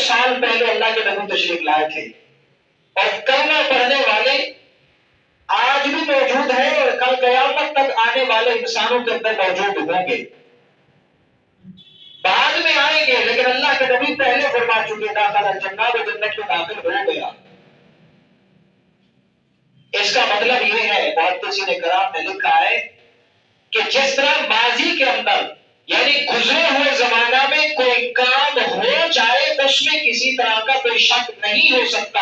سال پہلے اللہ کے نبی تشریف لائے تھے، اور کلمہ پڑھنے والے آج بھی موجود ہیں اور کل قیامت تک آنے والے انسانوں کے اندر موجود ہوں گے، بعد میں آئیں گے، لیکن اللہ کے نبی پہلے فرما چکے داخل الجنہ، وہ جنت میں داخل ہو گیا۔ اس کا مطلب یہ ہے، محدثین کرام نے لکھا ہے کہ جس طرح ماضی کے اندر یعنی گزرے ہوئے زمانہ میں کوئی کام ہو جائے اس میں کسی طرح کا کوئی شک نہیں ہو سکتا،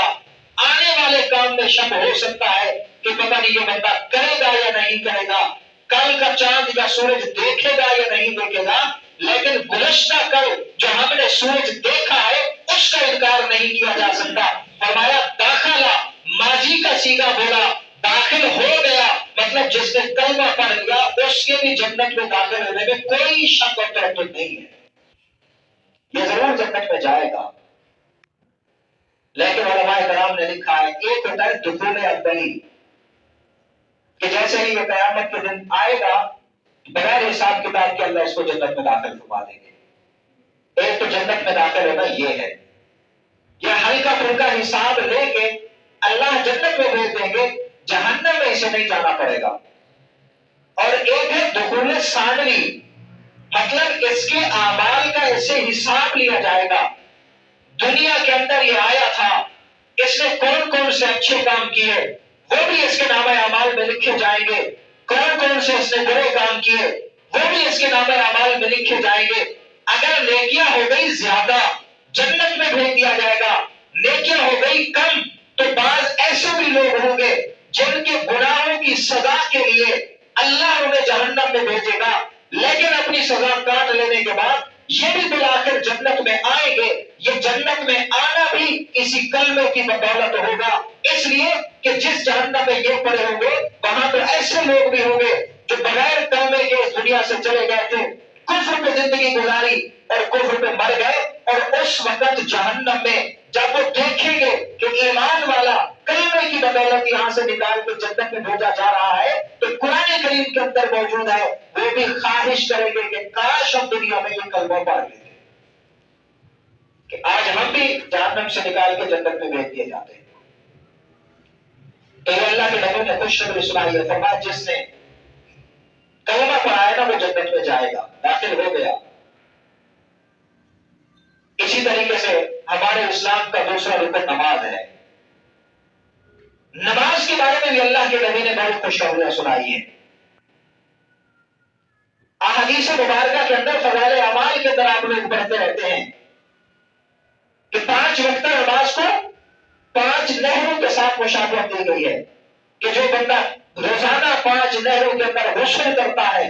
آنے والے کام میں شک ہو سکتا ہے کہ پتہ نہیں یہ بندہ کرے گا یا نہیں کرے گا، کل کا چاند یا سورج دیکھے گا یا نہیں دیکھے گا، لیکن گزشتہ کل جو ہم نے سورج دیکھا ہے اس کا انکار نہیں کیا جا سکتا۔ فرمایا داخلہ، ماضی کا صیغہ بولا، داخل ہو گیا، مطلب جس نے کلمہ پڑھ لیا اس کے بھی جنت میں داخل ہونے میں کوئی شک اور تردد نہیں ہے، یہ ضرور جنت میں جائے گا۔ لیکن علماء کرام نے لکھا ہے ایک ہوتا ہے دخول اولی، کہ جیسے ہی یہ قیامت کے دن آئے گا بغیر حساب کتاب کے اللہ اس کو جنت میں داخل فرما دیں گے۔ ایک تو جنت میں داخل ہونا یہ ہے، یہ ہلکا پھلکا حساب لے کے اللہ جنت میں بھیج دیں گے، جہنم میں اسے نہیں جانا پڑے گا۔ اور ایک ہے دخول ثانوی، مطلب اس کے اعمال کا اس سے حساب لیا جائے گا، دنیا کے اندر یہ آیا تھا، اس نے کون کون سے اچھے کام کیے وہ بھی اس کے نامہ اعمال میں لکھے جائیں گے، کون کون سے اس نے برے کام کیے وہ بھی اس کے نامہ اعمال میں لکھے جائیں گے۔ اگر نیکیاں ہو گئی زیادہ جنت میں بھیج دیا جائے گا، نیکیاں ہو گئی کم تو بعض ایسے بھی لوگ ہوں گے جن کے گناہوں کی سزا کے لیے اللہ انہیں جہنم میں بھیجے گا، لیکن اپنی سزا کاٹ لینے کے بعد یہ بھی بالآخر جنت میں آئیں گے۔ یہ جنت میں آنا بھی اسی کلمے کی بدولت ہوگا، اس لیے کہ جس جہنم میں یہ پڑے ہوں گے وہاں تو ایسے لوگ بھی ہوں گے جو بغیر کلمے کے اس دنیا سے چلے گئے تھے، کفر پہ زندگی گزاری اور کفر پہ مر گئے، اور اس وقت جہنم میں جب وہ دیکھیں گے کہ ایمان والا کلمے کی بدولت یہاں سے نکال کے جنت میں بھیجا جا رہا ہے تو قرآن کریم کے اندر موجود ہے، وہ بھی خواہش کریں گے کہ کاش ہم دنیا میں یہ کلمہ پڑھ لیتے کہ آج ہم بھی جہنم سے نکال کے جنت میں بھیج دیے جاتے ہیں۔ تو اللہ کے نبی نے خوشخبری سنائی ہے، فرمایا جس نے کلمہ پڑھا ہے نا وہ جنت میں جائے گا، داخل ہو گیا۔ اسی طریقے سے ہمارے اسلام کا دوسرا رکن نماز ہے۔ نماز کے بارے میں بھی اللہ کے نبی نے بہت خوشخبریاں سنائی ہیں۔ احادیث مبارکہ کے اندر فضائل اعمال کے اندر آپ لوگ پڑھتے رہتے ہیں کہ 5 وقتہ نماز کو 5 نہروں کے ساتھ مشابہت دی گئی ہے کہ جو بندہ روزانہ 5 نہروں کے اندر غسل کرتا ہے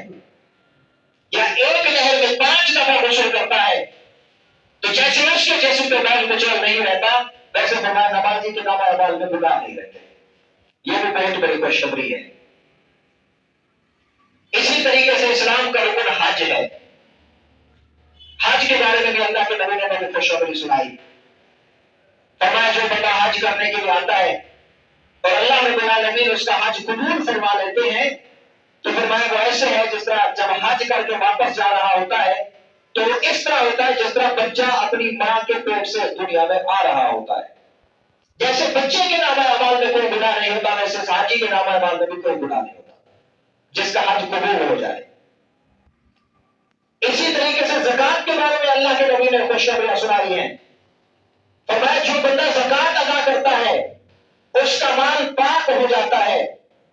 یا ایک نہر میں 5 دفعہ غسل کرتا ہے تو جیسے اس کے جسم پہ بال کچل نہیں رہتا، ویسے فرمایا نمازی کے نامہ اعمال میں گناہ نہیں رہتے۔ یہ بھی بہت بڑی خوشخبری ہے۔ اسی طریقے سے اسلام کا رکن حج ہے۔ حج کے بارے میں بھی اللہ کے نبی نے بڑی خوشخبری سنائی، فرمایا جو بندہ حج کرنے کے لیے آتا ہے اور اللہ رب العالمین اس کا حج قبول فرما لیتے ہیں تو فرمایا وہ ایسے ہے جس طرح جب حج کر کے واپس جا رہا ہوتا ہے تو وہ اس طرح ہوتا ہے جس طرح بچہ اپنی ماں کے پیٹ سے دنیا میں آ رہا ہوتا ہے۔ جیسے بچے کے نامہ اعمال میں کوئی گناہ نہیں ہوتا ویسے حاجی کے نامہ اعمال میں بھی کوئی گناہ نہیں ہوتا جس کا حج قبول ہو جائے۔ اسی طریقے سے زکات کے بارے میں اللہ کے نبی نے خوشخبریاں سنائی ہیں، فرمایا جو بندہ زکات ادا کرتا ہے اس کا مال پاک ہو جاتا ہے،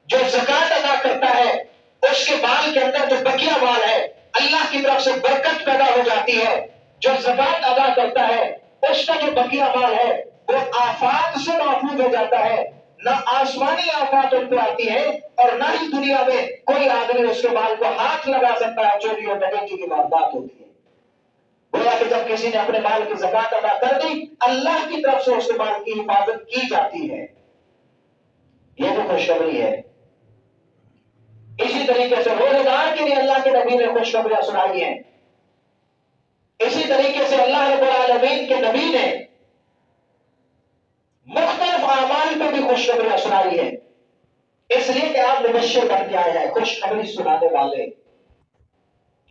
جو زکات ادا کرتا ہے اس کے مال کے اندر جو بقیہ مال ہے اللہ کی طرف سے برکت پیدا ہو جاتی ہے، جو زکات ادا کرتا ہے اس کا جو بقیہ مال ہے وہ آفات سے محفوظ ہو جاتا ہے، نہ آسمانی آفات ان پہ آتی ہے اور نہ ہی دنیا میں کوئی آدمی اس کے مال کو ہاتھ لگا سکتا ہے، چوری اور ڈکیتی کی واردات ہوتی ہے۔ گویا کہ جب کسی نے اپنے مال کی زکات ادا کر دی اللہ کی طرف سے اس کے مال کی حفاظت کی جاتی ہے، یہ بھی خوشخبری ہے۔ اسی طریقے سے روزہ دار کے لیے اللہ کے نبی نے خوشخبریاں سنائی ہیں۔ اسی طریقے سے اللہ رب العالمین کے نبی نے مختلف اعمال پہ بھی خوشخبریاں سنائی ہیں، اس لیے کہ آپ مبشر بن کے آئے ہیں، خوشخبری سنانے والے۔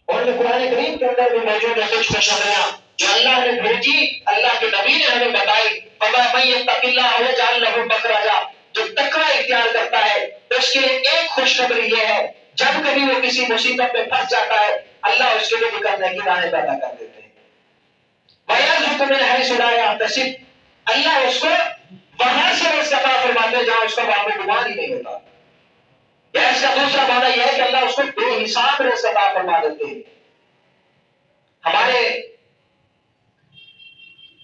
اور قرآن کریم کے اندر بھی موجود ہے کچھ خوشخبریاں جو اللہ نے بھیجی، اللہ کے نبی نے ہمیں بتائی، فرمایا من یتق اللہ یجعل لہ مخرجا، جو تقوی اختیار کرتا ہے اس کے لیے ایک خوشخبری یہ ہے، جب کبھی وہ کسی مصیبت میں پھنس جاتا ہے اللہ اس کے لیے نکلنے کی راہیں پیدا کر دیتے ہیں۔ وَيَرْزُقْهُ مِنْ حَيْثُ لَا يَحْتَسِبُ، اللہ اس کو وہاں سے رزق عطا فرماتے ہیں جہاں اس کا وہاں پہ گمان ہی نہیں ہوتا۔ یا اس کا دوسرا معنی یہ ہے کہ اللہ اس کو بے حساب رزق عطا فرما دیتے ہیں۔ ہمارے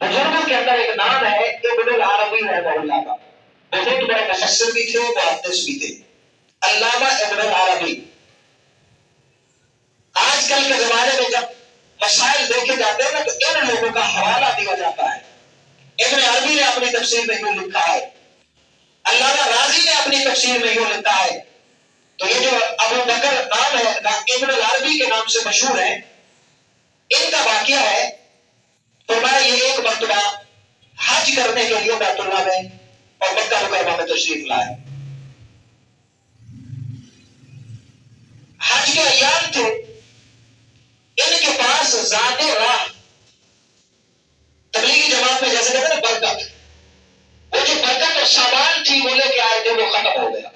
بزرگوں کے اندر ایک نام ہے ابن العربی رحمہ اللہ کا، بہت بڑے مفسر بھی تھے، محدث بھی تھے، علامہ ابن العربی۔ آج کل کے زمانے میں جب مسائل دیکھے جاتے ہیں نا تو ان لوگوں کا حوالہ دیا جاتا ہے۔ ابن عربی نے اپنی تفسیر میں یوں لکھا ہے، علامہ راضی نے اپنی تفسیر میں یوں لکھا ہے۔ تو یہ جو ابو بکر نام ہے ابن العربی کے نام سے مشہور ہے، ان کا واقعہ ہے، فرمایا یہ ایک مرتبہ حج کرنے کے لیے بیت اللہ میں اور مکہ مکرمہ میں تشریف لائے۔ حج کے ایام تھے، ان کے پاس ذات راہ، تبلیغی جماعت میں جیسے کہتے ہیں نا برکت، وہ جو برکت اور سامان تھی وہ لے کے آئے تھے، وہ ختم ہو گیا۔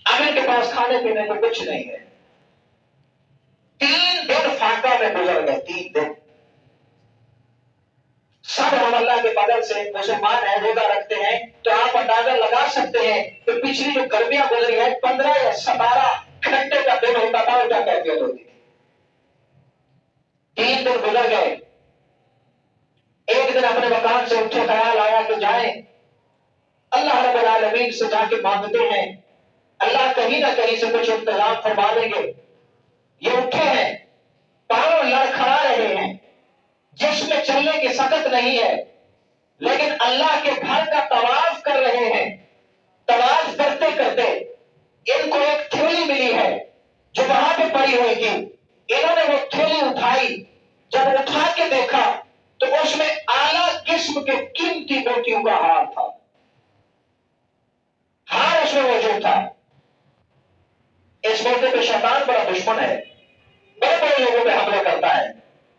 اب ان کے پاس کھانے پینے کو کچھ نہیں ہے۔ 3 دن فاقہ میں گزر گئے، 3 دن۔ سب ہم اللہ کے فضل سے مسلمان ہیں، روزہ رکھتے ہیں، تو آپ اندازہ لگا سکتے ہیں کہ پچھلی جو گرمیاں گزری ہیں 15 یا 17 گھنٹے کا دن ہوتا تھا، وہ کیا کیفیت ہوتی تھی۔ 3 دن گزر گئے۔ ایک دن اپنے مکان سے اٹھے، خیال آیا کہ جائیں اللہ رب العالمین سے جا کے مانگتے ہیں، اللہ کہیں نہ کہیں سے کچھ انتظام فرما دیں گے۔ یہ اٹھے ہیں، پاؤں لڑکھڑا رہے ہیں، جسم میں چلنے کی سکت نہیں ہے، لیکن اللہ کے گھر کا طواف کر رہے ہیں۔ طواف کرتے کرتے ان کو ایک تھیلی ملی ہے جو وہاں پہ پڑی ہوئی تھی، انہوں نے وہ تھیلی اٹھائی، جب اٹھا کے دیکھا تو اس میں اعلیٰ قسم کے قیمتی موتیوں کا ہار تھا۔ ہار اس میں موجود تھا۔ اس موقع پہ شیطان بڑا دشمن ہے، بڑے بڑے لوگوں پہ حملے کرتا ہے۔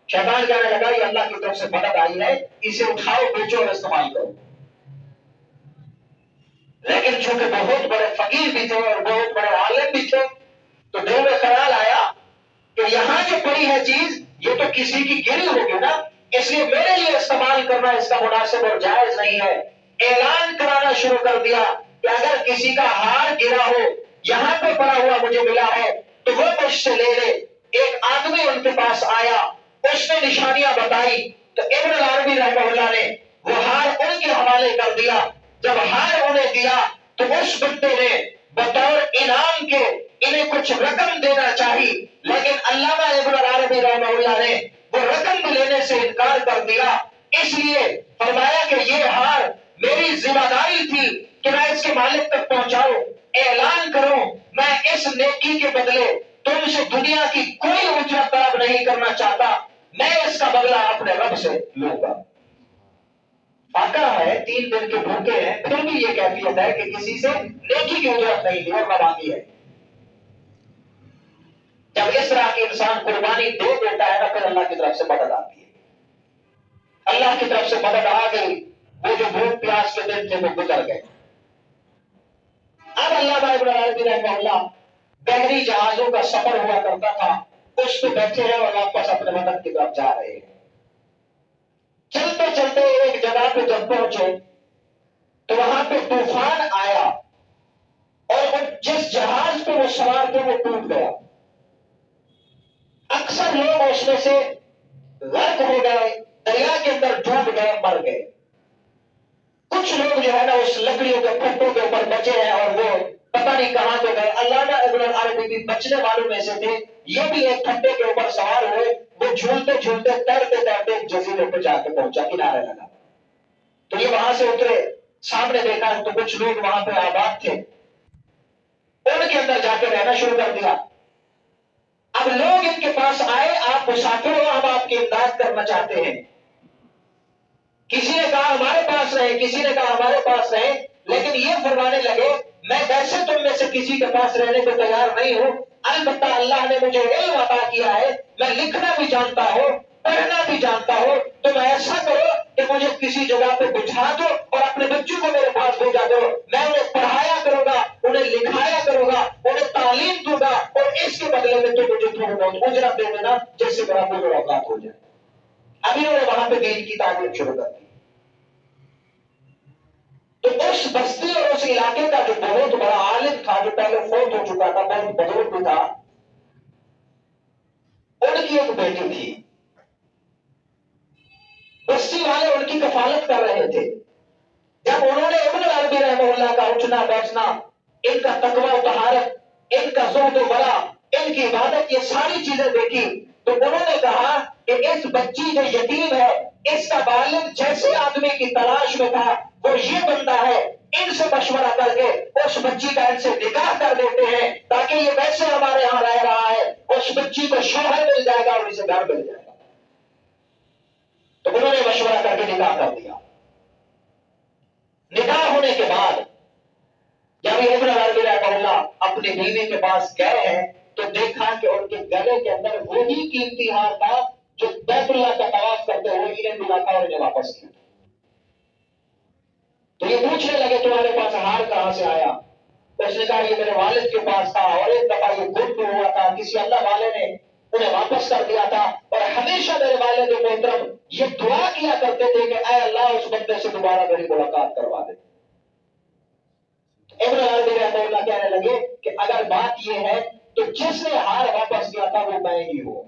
شیطان کہنے لگا یہ اللہ کی طرف سے مدد آئی ہے، اسے اٹھاؤ، بیچو اور استعمال کرو۔ لیکن چونکہ بہت بڑے فقیر بھی تھے اور بہت بڑے عالم بھی تھے، تو دل میں خیال آیا کہ یہاں جو پڑی ہے چیز یہ تو کسی کی گری ہوگی نا، اس لیے میرے لیے استعمال کرنا اس کا مناسب اور جائز نہیں ہے۔ اعلان کرانا شروع کر دیا کہ اگر کسی کا ہار گرا ہو، یہاں پہ پڑا ہوا مجھے ملا ہے تو وہ مجھ سے لے لے۔ ایک آدمی ان کے پاس آیا، اس نے نشانیاں بتائی تو ابن العربی رحمہ اللہ نے وہ ہار ان کے حوالے کر دیا۔ جب ہار انہیں دیا تو اس بندے نے بطور انعام کے انہیں کچھ رقم دینا چاہی، لیکن علامہ ابن العربی رحمہ اللہ نے وہ رقم بھی لینے سے انکار کر دیا۔ اس لیے فرمایا کہ یہ ہار میری ذمہ داری تھی کہ میں اس کے مالک تک پہنچاؤں، اعلان کروں، میں اس نیکی کے بدلے تم سے دنیا کی کوئی اجرت طلب نہیں کرنا چاہتا، میں اس کا بدلہ اپنے رب سے لوں گا۔ فاقہ ہے، 3 دن کے بھوکے ہیں، پھر بھی یہ کیفیت ہے کہ کسی سے نیکی کی اجرت نہیں لی اور نہ مانگی ہے۔ جب اس طرح کی انسان قربانی دے دیتا ہے نا، پھر اللہ کی طرف سے مدد آتی ہے۔ اللہ کی طرف سے مدد آ گئی، وہ جو بھوک پیاس کے دن تھے وہ گزر گئے۔ اب علامہ ابن العربی رحمہ اللہ بحری جہازوں کا سفر ہوا کرتا تھا، اس پہ بیٹھے ہیں اور واپس اپنے وطن کی طرف جا رہے ہیں۔ چلتے چلتے ایک جگہ پہ جب پہنچے تو وہاں پہ طوفان آیا اور جس جہاز پہ وہ سوار تھے وہ ٹوٹ گیا۔ اکثر لوگ اس میں سے غرق ہو گئے، دریا کے اندر ڈوب گئے، مر گئے۔ کچھ لوگ جو ہے نا اس لکڑیوں کے پھٹوں کے اوپر بچے ہیں اور وہ پتہ نہیں کہاں تو گئے۔ علامہ ابن العربی بھی بچنے والوں میں سے تھے، یہ بھی ایک پھٹے کے اوپر سوار ہوئے، وہ جھولتے جھولتے تیرتے تیرتے ایک جزیرے پہ جا کے پہنچا، کنارے لگا۔ تو یہ وہاں سے اترے، سامنے دیکھا تو کچھ لوگ وہاں پہ آباد تھے، ان کے اندر جا کے رہنا شروع کر دیا۔ اب لوگ ان کے پاس آئے، آپ مسافر ہو، ہم آپ کی امداد کرنا چاہتے ہیں۔ کسی نے کہا ہمارے پاس رہے، کسی نے کہا ہمارے پاس رہے، لیکن یہ فرمانے لگے میں ویسے تم میں سے کسی کے پاس رہنے کو تیار نہیں ہوں، البتہ اللہ نے مجھے علم عطا کیا ہے، میں لکھنا بھی جانتا ہوں، پڑھنا بھی جانتا ہوں، تم ایسا کرو مجھے کسی جگہ پہ بٹھا دو اور اپنے بچوں کو میرے پاس بھیجا دو، میں انہیں پڑھایا کروں گا، انہیں لکھایا کروں گا، انہیں تعلیم دوں گا، اور اس کے بدلے میں تو مجھے تھوڑا بہت اجرت دے دینا جس سے میرا کوئی اوقات ہو جائے۔ ابھی انہوں نے وہاں پہ دین کی تعلیم شروع کر دی۔ تو اس بستی اور اس علاقے کا جو بہت بڑا عالم تھا، جو پہلے فوت ہو چکا تھا، بہت بزرگ بھی تھا، ان کی ایک بیٹی تھی۔ بستی والے ان کی کفالت کر رہے تھے۔ جب انہوں نے ابن عربی رحمہ اللہ کا اٹھنا بیٹھنا، ان کا تقوی و طہارت، ان کا زہد و ورع، ان کی عبادت، یہ ساری چیزیں دیکھی تو انہوں نے کہا کہ اس بچی جو یتیم ہے، اس کا والد جیسے آدمی کی تلاش میں تھا وہ یہ بندہ ہے، ان سے مشورہ کر کے اس بچی کا ان سے نکاح کر دیتے ہیں تاکہ یہ ویسے ہمارے یہاں رہ رہا ہے، اس بچی کو شوہر مل جائے گا اور اسے گھر مل جائے گا۔ تو انہوں نے مشورہ کر کے نکاح کر دیا۔ نکاح ہونے کے بعد جب ابن عربی رحمہ اللہ اپنی بیوی کے پاس گئے ہیں تو دیکھا کہ ان کے گلے کے اندر وہی قیمتی ہار تھا جو بیت اللہ کا طواف کرتے ہوئے انہیں ملا تھا اور انہیں واپس کیا۔ تو یہ پوچھنے لگے تمہارے پاس ہار کہاں سے آیا؟ اس نے کہا یہ میرے والد کے پاس تھا، اور ایک دفعہ یہ گم ہوا تھا، کسی اللہ والے نے انہیں واپس کر دیا تھا، اور ہمیشہ میرے والد محترم یہ دعا کیا کرتے تھے کہ اے اللہ اس بندے سے دوبارہ میری ملاقات کروا دے۔ ابن عربی رحمہ اللہ کہنے لگے کہ اگر بات یہ ہے تو جس نے ہار واپس کیا تھا وہ میں ہی ہوں۔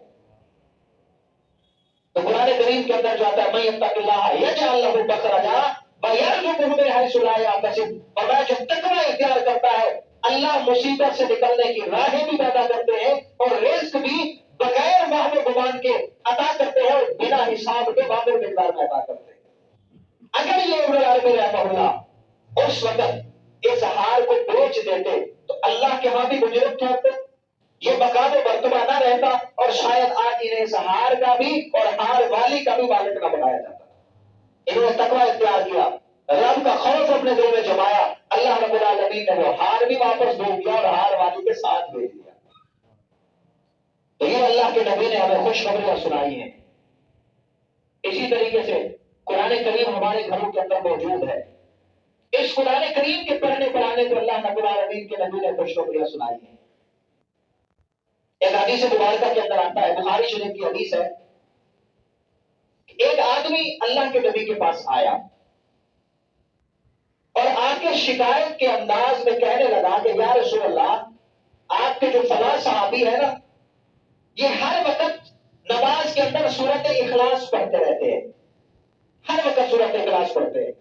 تو قرآن کریم کے اندر جو آتا ہے من یتق اللہ یجعل لہ مخرجا ویرزقہ من حیث لا یحتسب، اور جو تقوی اختیار کرتا ہے اللہ مصیبت سے نکلنے کی راہیں بھی پیدا کرتے ہیں اور رزق بھی بغیر وہم و گمان کے عطا کرتے ہیں اور بنا حساب کے وافر مقدار میں عطا کرتے ہیں۔ اگر یہ ابن عربی رحمہ اللہ اس وقت اس ہار کو بیچ دیتے تو اللہ کے ہاں بھی مجرم ٹھہرتے، یہ مقام مرتبہ نہ رہتا، اور شاید آج انہیں اس ہار کا بھی اور ہار والی کا بھی مالک نہ بنایا جاتا۔ انہوں نے تقوی اختیار کیا، رب کا خوف اپنے دل میں جمایا، اللہ رب العالمین نے وہ ہار بھی واپس بھیج دیا اور ہار والی کے ساتھ بھیج دیا۔ تو یہ اللہ کے نبی نے ہمیں خوشخبریاں سنائی ہیں۔ اسی طریقے سے قرآن کریم ہمارے گھروں کے اندر موجود ہے۔ اس قرآن کریم کے پڑھنے پڑھانے کو اللہ رب العالمین کے نبی نے خوشخبریاں سنائی ہیں۔ ایک حدیث مبارکہ کے اندر آتا ہے، بخاری شریف کی حدیث ہے، ایک آدمی اللہ کے نبی کے پاس آیا اور آ کے شکایت کے انداز میں کہنے لگا کہ یا رسول اللہ، آپ کے جو فلاں صحابی ہے نا، یہ ہر وقت نماز کے اندر سورت اخلاص پڑھتے رہتے ہیں، ہر وقت سورت اخلاص پڑھتے ہیں۔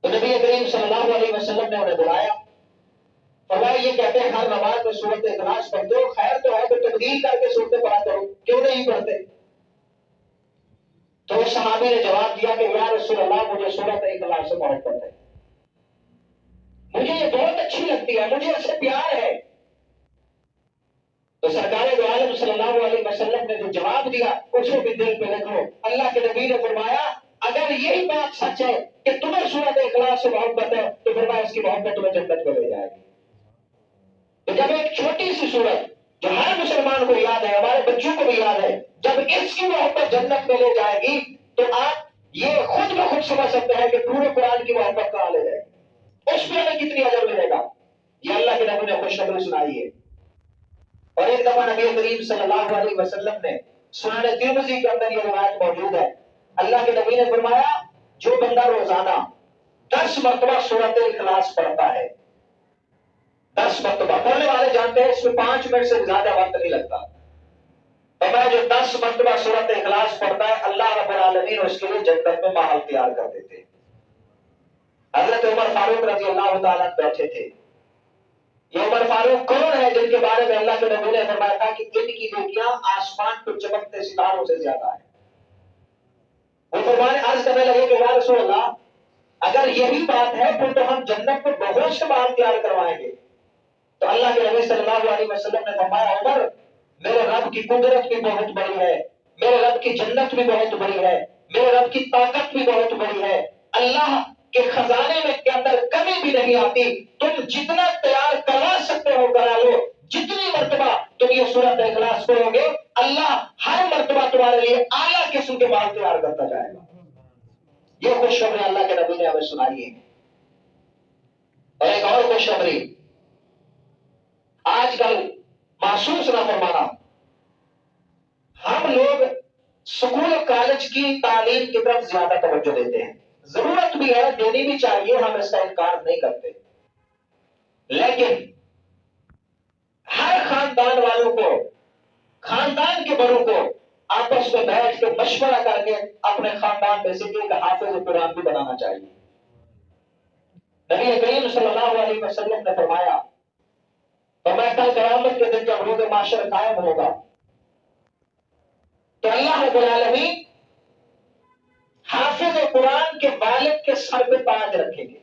تو نبی کریم صلی اللہ علیہ وسلم نے انہیں بلایا، فرمایا یہ کہتے ہیں ہر نماز میں سورت اخلاص پڑھتے ہو، خیر تو ہے تو تبدیل کر کے سورتیں پڑھا کرو، کیوں نہیں پڑھتے؟ تو اس صحابی نے جواب دیا کہ یا رسول اللہ، مجھے سورت اخلاص سے محبت ہے، مجھے یہ بہت اچھی لگتی ہے، مجھے اس سے پیار ہے۔ تو سرکار دو عالم صلی اللہ علیہ وسلم نے جو جواب دیا اسے بھی دل پہ رکھو۔ اللہ کے نبی نے فرمایا اگر یہی بات سچ ہے کہ تمہیں سورت اخلاص سے محبت ہے تو فرمایا اس کی محبت تمہیں جنت میں لے جائے گی۔ تو جب ایک چھوٹی سی سورت جو ہر مسلمان کو یاد ہے، ہمارے بچوں کو بھی یاد ہے، جب اس کی محبت جنت میں لے جائے گی تو آپ یہ خود بخود سمجھ سکتے ہیں کہ پورے قرآن کی محبت کہاں لے جائے گی، اس میں ہمیں کتنی اجر ملے گا۔ یہ اللہ کے نبی نے خوشخبری سنائی ہے۔ اور ایک دفعہ نبی کریم صلی اللہ علیہ وسلم نے سنن ترمذی کے اندر یہ روایت موجود ہے، اللہ کے نبی نے فرمایا جو بندہ روزانہ 10 مرتبہ سورت اخلاص پڑھتا ہے، 10 مرتبہ، پڑھنے والے جانتے ہیں اس میں 5 منٹ سے زیادہ وقت نہیں لگتا، اور جو 10 مرتبہ سورت اخلاص پڑھتا ہے اللہ رب العالمین اس کے لیے جنت میں محل تیار کر دیتے ہیں۔ حضرت عمر فاروق رضی اللہ تعالیٰ بیٹھے تھے۔ یہ عمر فاروق کون ہے جن کے بارے میں اللہ کے نبی نے فرمایا تھا کہ ان کی نیکیاں آسمان پر چمکتے ستاروں سے زیادہ ہیں؟ وہ فرمانے عرض کرنے لگے کہ یا رسول اللہ، اگر یہی بات ہے پھر تو ہم جنت میں بہت سے محل تیار کروائیں گے۔ تو اللہ کے نبی صلی اللہ علیہ وسلم نے فرمایا عمر، میرے رب کی قدرت بھی بہت بڑی ہے، میرے رب کی جنت بھی بہت بڑی ہے، میرے رب کی طاقت بھی بہت بڑی ہے، اللہ کے خزانے میں کے اندر کمی بھی نہیں آتی، تم جتنا تیار کرا سکتے ہو کرا لو، جتنی مرتبہ تم یہ سورت اخلاص پڑھو گے اللہ ہر مرتبہ تمہارے لیے اعلیٰ قسم کے مال تیار کرتا جائے گا. یہ خوشخبری اللہ کے نبی نے ہمیں سنائی ہے. اور ایک اور خوشخبری آج کل محسوس نہ فرمانا، ہم لوگ اسکول کالج کی تعلیم کی طرف زیادہ توجہ دیتے ہیں. ضرورت بھی ہے، دینی بھی چاہیے، ہم اس کا انکار نہیں کرتے، لیکن ہر خاندان والوں کو، خاندان کے بڑوں کو آپس میں بیٹھ کے مشورہ کر کے اپنے خاندان میں سے ایک حافظ قرآن بھی بنانا چاہیے. نبی کریم صلی اللہ علیہ وسلم نے فرمایا کل قیامت کے دن جب روز معاشر قائم ہوگا تو اللہ رب العالمین حافظ قرآن کے والد کے سر پہ تاج رکھیں گے،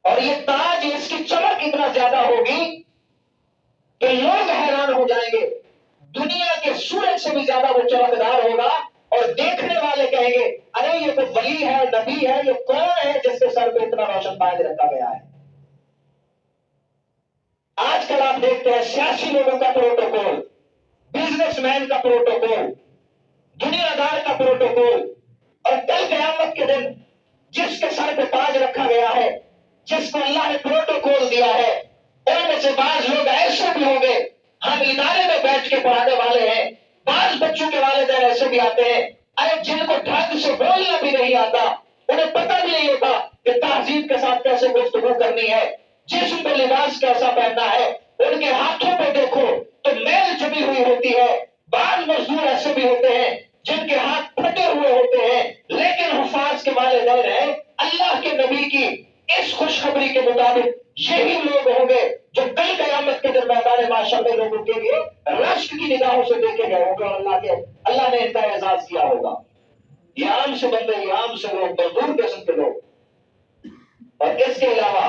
اور یہ تاج، اس کی چمک اتنا زیادہ ہوگی کہ لوگ حیران ہو جائیں گے. دنیا کے سورج سے بھی زیادہ وہ چمکدار ہوگا، اور دیکھنے والے کہیں گے ارے یہ تو ولی ہے، نبی ہے، یہ کون ہے جس کے سر پہ اتنا روشن تاج رکھا گیا ہے. آج کل آپ دیکھتے ہیں سیاسی لوگوں کا پروٹوکول، بزنس مین کا پروٹوکول، دنیا دار کا پروٹوکول، اور کل قیامت کے دن جس کے سر پہ تاج رکھا گیا ہے، جس کو اللہ نے پروٹوکول دیا ہے، ان میں سے بعض لوگ ایسے بھی ہوں گے، ہم ادارے میں بیٹھ کے پڑھانے والے ہیں، بعض بچوں کے والدین ایسے بھی آتے ہیں ارے جن کو ڈھنگ سے بولنا بھی نہیں آتا، انہیں پتہ بھی نہیں ہوتا کہ تہذیب کے ساتھ کیسے گفتگو کرنی ہے، جسم پہ لباس کیسا پہننا ہے. ان کے ہاتھوں پہ دیکھو تو میل جمی ہوئی ہوتی ہے. بعض مزدور ایسے بھی ہوتے ہیں جن کے ہاتھ پھٹے ہوئے ہوتے ہیں، لیکن حفاظ کے والدین ہیں. اللہ کے نبی کی اس خوشخبری کے مطابق یہی لوگ ہوں گے جو کل قیامت کے دن میدان معاشر میں لوگوں کے لیے رشک کی نگاہوں سے دیکھے گئے ہوں گے، اور اللہ نے ان کا اعزاز کیا ہوگا. یہ عام سے بندے، یہ عام سے لوگ، مزدور قسم کے لوگ. اور اس کے علاوہ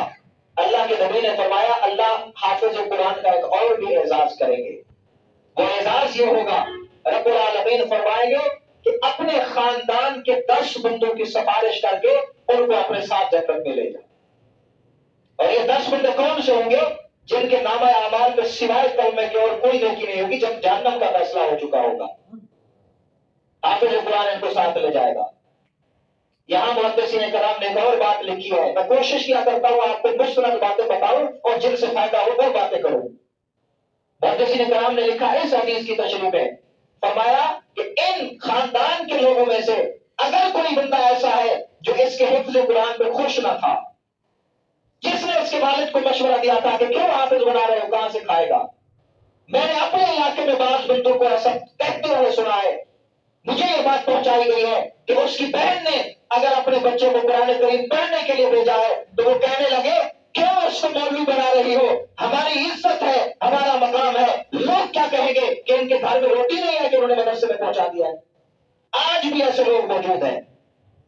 اللہ کے نبی نے فرمایا اللہ حافظ قرآن کا ایک اور بھی اعزاز کریں گے. وہ اعزاز یہ ہوگا، رب العالمین فرمائیں گے کہ اپنے خاندان کے 10 بندوں کی سفارش کر کے ان کو اپنے ساتھ جنت میں لے جائیں. اور یہ 10 بندے کون سے ہوں گے؟ جن کے نامہ اعمال میں سوائے کلمے کے اور کوئی نیکی نہیں ہوگی، جب جہنم کا فیصلہ ہو چکا ہوگا. حافظ قرآن ان کو ساتھ لے جائے گا. یہاں محدثین کرام نے ایک اور بات لکھی ہے، میں کوشش کیا کرتا ہوں آپ کو مستند باتیں بتاؤں اور جن سے فائدہ ہو وہ باتیں کروں. محدثین کرام نے لکھا اس حدیث کی تشریح میں، فرمایا کہ ان خاندان کے لوگوں میں سے اگر کوئی بندہ ایسا ہے جو اس کے حفظ قرآن پہ خوش نہ تھا، جس نے اس کے والد کو مشورہ دیا تھا کہ کیوں حافظ بنا رہے ہو، کہاں سے کھائے گا. میں نے اپنے علاقے میں بعض بندوں کو ایسا کہتے ہوئے سنا ہے، مجھے یہ بات پہنچائی گئی ہے کہ اس کی بہن نے اگر اپنے بچے کو قرآن کریم پڑھنے کے لیے بھیجا ہے تو وہ کہنے لگے کیوں اس کو مولوی بنا رہی ہو، ہماری عزت ہے، ہمارا مقام ہے، لوگ کیا کہیں گے کہ ان کے گھر میں روٹی نہیں ہے کہ انہوں نے مدرسے میں پہنچا دیا ہے. آج بھی ایسے لوگ موجود ہیں.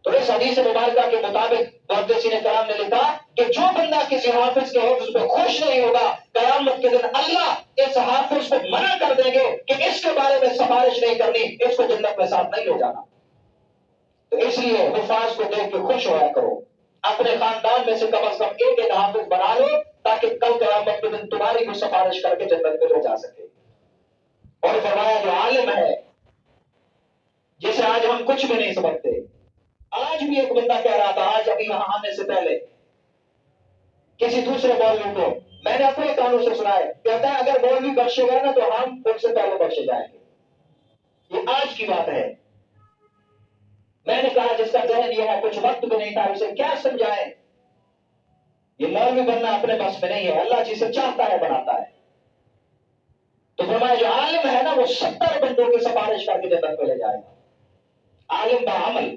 تو اس حدیث مبارکہ کے مطابق محدثین کرام نے لکھا کہ جو بندہ کسی حافظ کے حفظ پہ خوش نہیں ہوگا، قیامت کے دن اللہ اس حافظ کو منع کر دیں گے کہ اس کے بارے میں سفارش نہیں کرنی، اس کو جنت میں ساتھ نہیں لے جانا. تو اس لیے حفاظ کو دیکھ کے خوش ہوا کرو. اپنے خاندان میں سے کم از کم ایک حافظ بنا لو تاکہ کل قیامت کے دن تمہاری بھی سفارش کر کے جنت میں لے جا سکے. اور فرمایا جو عالم ہے جسے آج ہم کچھ بھی نہیں سمجھتے. آج بھی ایک بندہ کہہ رہا تھا، آج ابھی یہاں آنے سے پہلے کسی دوسرے مولوی کو میں نے اپنے کانوں سے سنا ہے، کہتا ہے اگر مولوی بخشے گئے نا تو ہم ان سے پہلے بخشے جائیں گے. یہ آج کی بات ہے. میں نے کہا جس کا ذہن یہ ہے، کچھ وقت بھی نہیں تھا، اسے کیا سمجھائیں. یہ مولوی بننا اپنے بس میں نہیں ہے، اللہ جسے چاہتا ہے بناتا ہے. تو فرمایا جو عالم ہے نا وہ 70 بندوں کی سفارش کر کے جنت میں لے جائے گا. عالم با عمل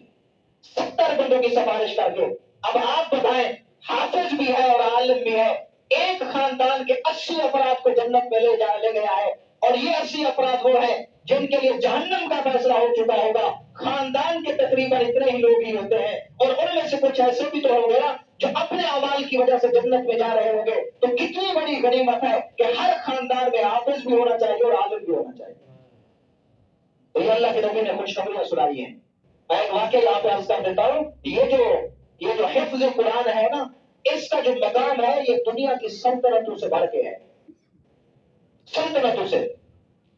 70 بندوں کی سفارش کر کے. اب آپ بتائیں، حافظ بھی ہے اور عالم بھی ہے، ایک خاندان کے 80 افراد کو جنت میں لے گیا ہے، اور یہ 80 افراد وہ ہیں جن کے لیے جہنم کا فیصلہ ہو چکا ہوگا. خاندان کے تقریباً اتنے ہی لوگ ہی ہوتے ہیں، اور ان میں سے کچھ ایسے بھی تو ہوں گے نا جو اپنے اعمال کی وجہ سے جنت میں جا رہے ہوں گے. تو کتنی بڑی غنیمت ہے کہ ہر خاندان میں حافظ بھی ہونا چاہیے اور عالم بھی ہونا چاہیے. تو یہ اللہ کے نبی نے خوشخبریاں سنائی ہیں. میں ایک واقعہ آپ کو عرض کر دیتا ہوں. یہ جو حفظ قرآن ہے نا، اس کا جو مقام ہے یہ دنیا کی سلطنتوں سے بڑھ کے ہے، سلطنتوں سے.